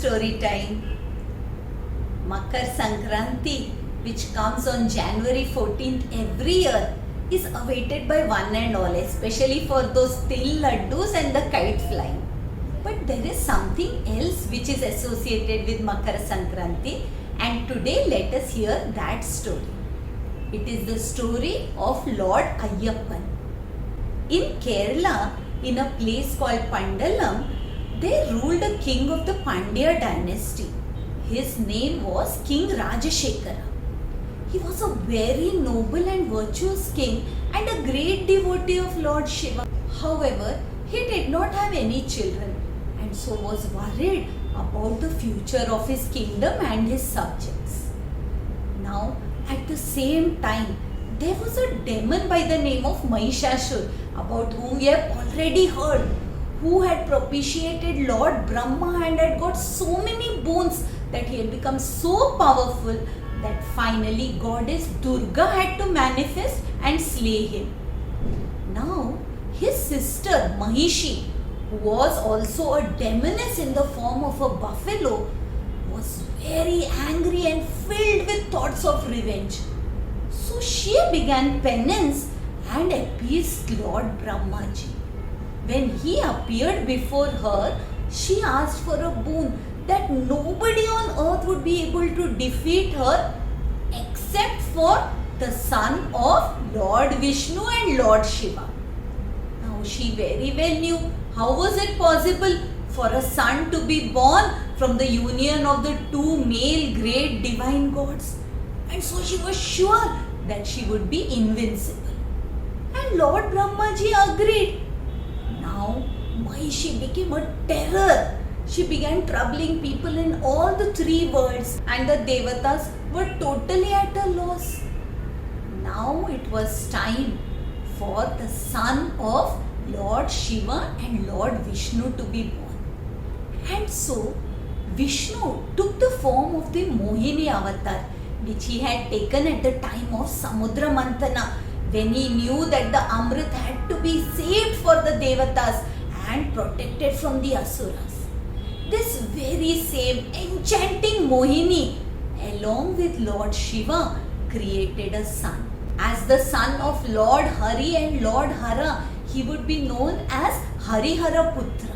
story time. Makar Sankranti, which comes on January 14th every year, is awaited by one and all, especially for those til laddus and the kite flying. But there is something else which is associated with Makar Sankranti, and today let us hear that story. It is the story of Lord Ayyappan. In Kerala, in a place called Pandalam, there ruled a king of the Pandya dynasty. His name was King Rajashekara. He was a very noble and virtuous king and a great devotee of Lord Shiva. However, he did not have any children and so was worried about the future of his kingdom and his subjects. Now, at the same time, there was a demon by the name of Mahishasur, about whom we have already heard, who had propitiated Lord Brahma and had got so many boons that he had become so powerful that finally Goddess Durga had to manifest and slay him. Now, his sister Mahishi, who was also a demoness in the form of a buffalo, was very angry and filled with thoughts of revenge. So she began penance and appeased Lord Brahmaji. When he appeared before her, she asked for a boon that nobody on earth would be able to defeat her except for the son of Lord Vishnu and Lord Shiva. Now she very well knew how was it possible for a son to be born from the union of the two male great divine gods, and so she was sure that she would be invincible. And Lord Brahmaji agreed. Now Mahishi became a terror. She began troubling people in all the three worlds, and the Devatas were totally at a loss. Now it was time for the son of Lord Shiva and Lord Vishnu to be born. And so Vishnu took the form of the Mohini avatar, which he had taken at the time of Samudra Mantana, when he knew that the Amrit had to be saved for the Devatas and protected from the Asuras. This very same enchanting Mohini, along with Lord Shiva, created a son. As the son of Lord Hari and Lord Hara, he would be known as Harihara Putra.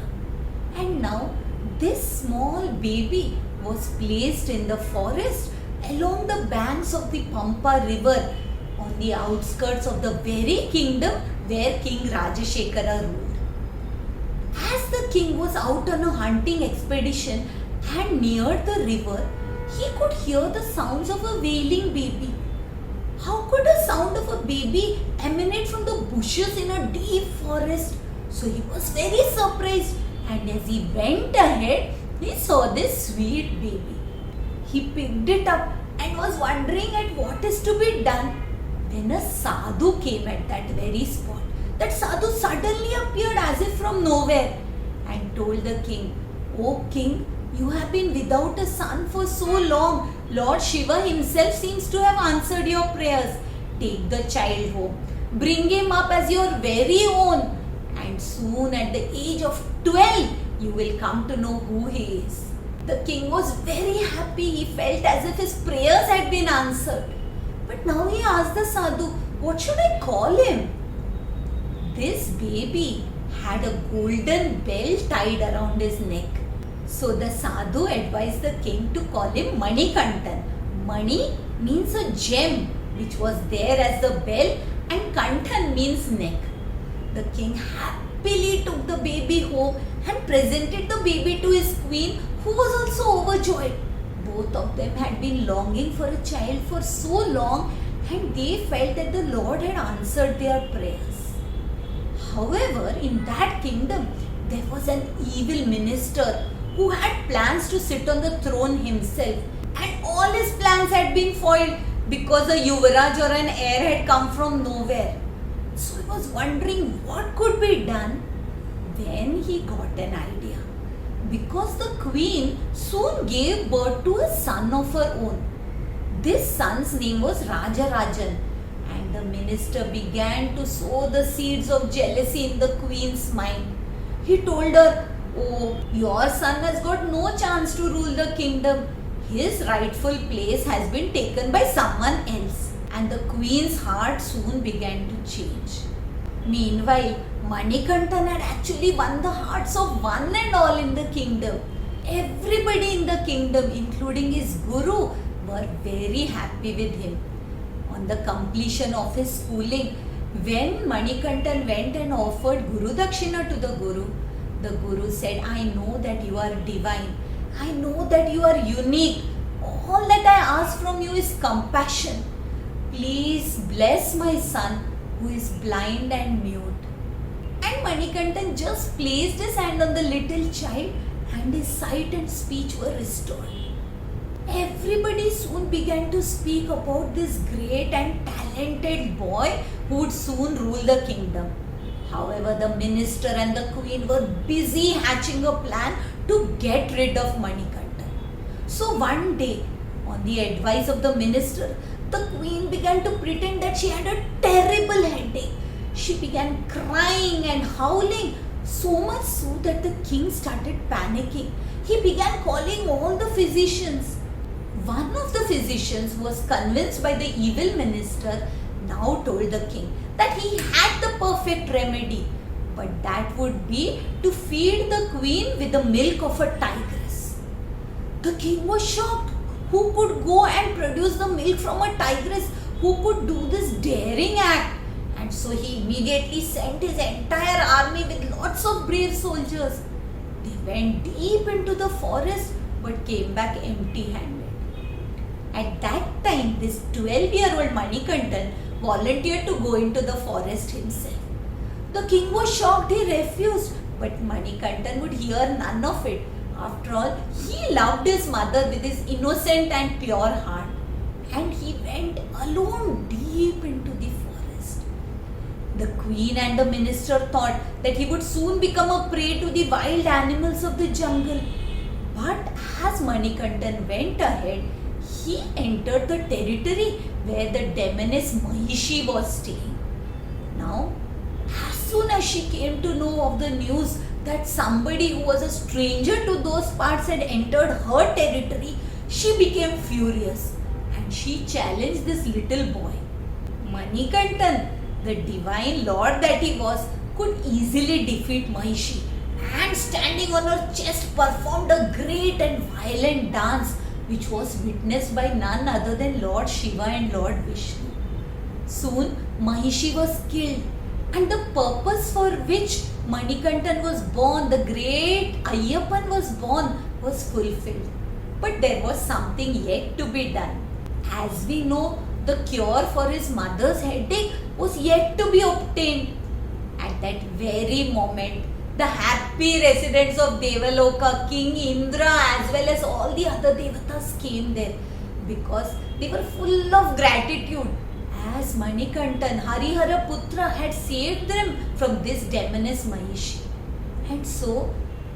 And now this small baby was placed in the forest along the banks of the Pampa river on the outskirts of the very kingdom where King Rajashekara ruled. As the king was out on a hunting expedition and neared the river, he could hear the sounds of a wailing baby. How could a sound of a baby emanate from the bushes in a deep forest? So he was very surprised, and as he went ahead, he saw this sweet baby. He picked it up and was wondering at what is to be done. Then a sadhu came at that very spot. That sadhu suddenly appeared as if from nowhere and told the king, "O king, you have been without a son for so long. Lord Shiva himself seems to have answered your prayers. Take the child home. Bring him up as your very own. And soon at the age of 12, you will come to know who he is." The king was very happy. He felt as if his prayers had been answered. But now he asked the sadhu, "What should I call him?" This baby had a golden bell tied around his neck. So the sadhu advised the king to call him Manikantan. Mani means a gem which was there as the bell, and Kantan means neck. The king happily took the baby home and presented the baby to his queen, who was also overjoyed. Both of them had been longing for a child for so long, and they felt that the Lord had answered their prayers. However, in that kingdom, there was an evil minister who had plans to sit on the throne himself, and all his plans had been foiled because a Yuvraj or an heir had come from nowhere. So he was wondering what could be done. Then he got an idea. Because the queen soon gave birth to a son of her own. This son's name was Rajarajan, and the minister began to sow the seeds of jealousy in the queen's mind. He told her, "Oh, your son has got no chance to rule the kingdom. His rightful place has been taken by someone else." And the queen's heart soon began to change. Meanwhile, Manikantan had actually won the hearts of one and all in the kingdom. Everybody in the kingdom, including his guru, were very happy with him. On the completion of his schooling, when Manikantan went and offered Guru Dakshina to the Guru said, "I know that you are divine. I know that you are unique. All that I ask from you is compassion. Please bless my son who is blind and mute." And Manikantan just placed his hand on the little child and his sight and speech were restored. Everybody soon began to speak about this great and talented boy who would soon rule the kingdom. However, the minister and the queen were busy hatching a plan to get rid of Manikantan. So one day, on the advice of the minister, the queen began to pretend that she had a terrible headache. She began crying and howling, so much so that the king started panicking. He began calling all the physicians. One of the physicians who was convinced by the evil minister now told the king that he had the perfect remedy, but that would be to feed the queen with the milk of a tigress. The king was shocked. Who could go and produce the milk from a tigress? Who could do this daring act? And so he immediately sent his entire army with lots of brave soldiers. They went deep into the forest but came back empty-handed. At that time, this 12-year-old Manikantan volunteered to go into the forest himself. The king was shocked. He refused, but Manikantan would hear none of it. After all, he loved his mother with his innocent and pure heart, and he went alone deep into the forest. The queen and the minister thought that he would soon become a prey to the wild animals of the jungle. But as Manikantan went ahead, he entered the territory where the demoness Mahishi was staying. Now, as soon as she came to know of the news that somebody who was a stranger to those parts had entered her territory, she became furious and she challenged this little boy. Manikantan, the divine lord that he was, could easily defeat Mahishi, and standing on her chest performed a great and violent dance which was witnessed by none other than Lord Shiva and Lord Vishnu. Soon Mahishi was killed, and the purpose for which Manikantan was born, the great Ayyappan was born, was fulfilled. But there was something yet to be done. As we know, the cure for his mother's headache was yet to be obtained. At that very moment, the happy residents of Devaloka, King Indra as well as all the other devatas came there because they were full of gratitude as Manikantan, Harihara Putra, had saved them from this demoness Mahishi. And so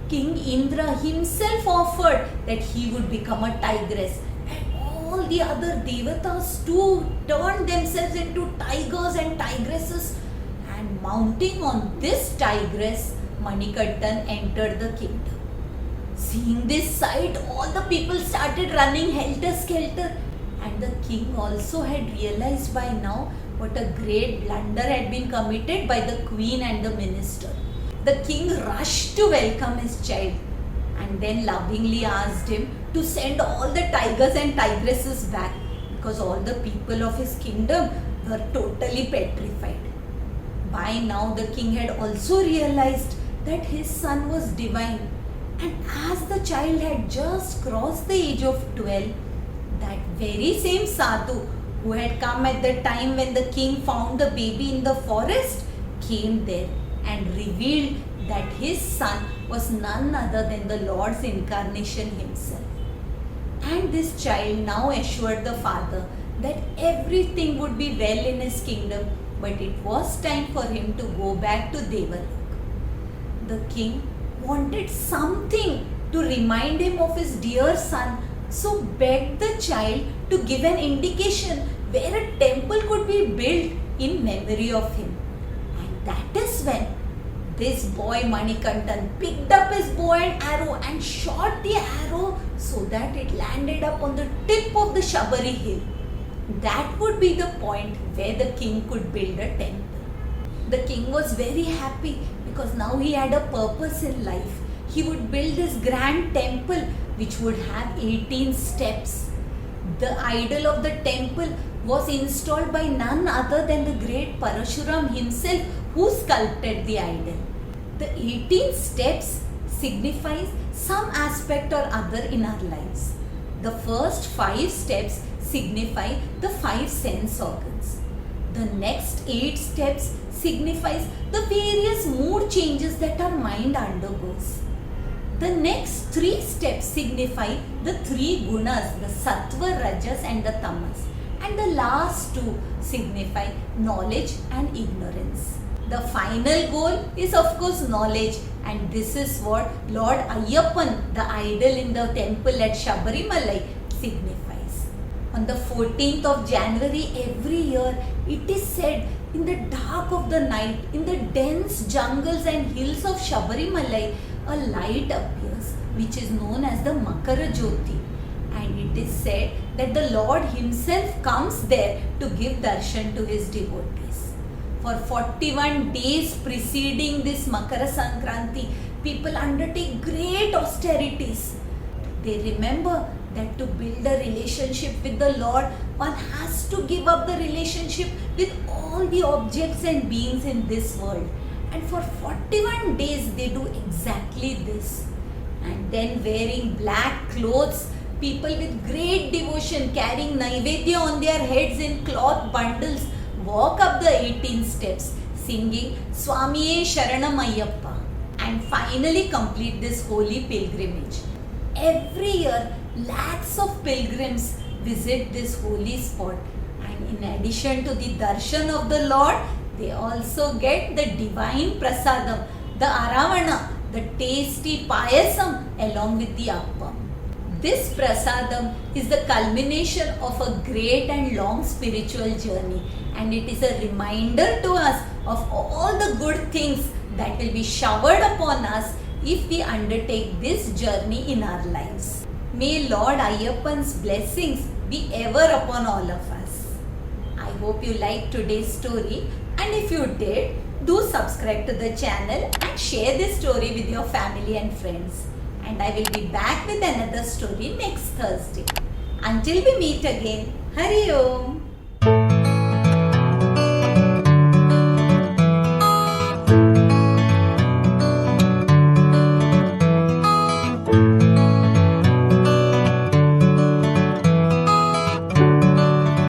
King Indra himself offered that he would become a tigress, and all the other devatas too turned themselves into tigers and tigresses, and mounting on this tigress, Manikantan entered the kingdom. Seeing this sight, all the people started running helter-skelter, and the king also had realized by now what a great blunder had been committed by the queen and the minister. The king rushed to welcome his child and then lovingly asked him to send all the tigers and tigresses back because all the people of his kingdom were totally petrified. By now the king had also realized that his son was divine, and as the child had just crossed the age of 12, that very same sadhu who had come at the time when the king found the baby in the forest came there and revealed that his son was none other than the Lord's incarnation himself. And this child now assured the father that everything would be well in his kingdom, but it was time for him to go back to Devalok. The king wanted something to remind him of his dear son, so begged the child to give an indication where a temple could be built in memory of him. And that is when This boy Manikandan picked up his bow and arrow and shot the arrow so that it landed up on the tip of the Shabari hill. That would be the point where the king could build a temple. The king was very happy because now he had a purpose in life. He would build this grand temple which would have 18 steps. The idol of the temple was installed by none other than the great Parashuram himself, who sculpted the idol. The 18 steps signifies some aspect or other in our lives. The first 5 steps signify the 5 sense organs. The next 8 steps signifies the various mood changes that our mind undergoes. The next 3 steps signify the 3 gunas, the sattva, rajas and the tamas. And the last 2 signify knowledge and ignorance. The final goal is of course knowledge, and this is what Lord Ayyappan, the idol in the temple at Shabarimalai, signifies. On the 14th of January every year, it is said in the dark of the night, in the dense jungles and hills of Shabarimalai, a light appears which is known as the Makara Jyoti. And it is said that the Lord himself comes there to give darshan to his devotees. For 41 days preceding this Makara Sankranti, people undertake great austerities. They remember that to build a relationship with the Lord, one has to give up the relationship with all the objects and beings in this world. And for 41 days they do exactly this. And then wearing black clothes, people with great devotion carrying Naivedya on their heads in cloth bundles walk up the 18 steps singing Swamiye Sharanam Ayyappa and finally complete this holy pilgrimage. Every year, lakhs of pilgrims visit this holy spot, and in addition to the darshan of the Lord, they also get the divine prasadam, the aravana, the tasty payasam along with the appam. This prasadam is the culmination of a great and long spiritual journey, and it is a reminder to us of all the good things that will be showered upon us if we undertake this journey in our lives. May Lord Ayyappan's blessings be ever upon all of us. I hope you liked today's story, and if you did, do subscribe to the channel and share this story with your family and friends. And I will be back with another story next Thursday. Until we meet again, Hari Om.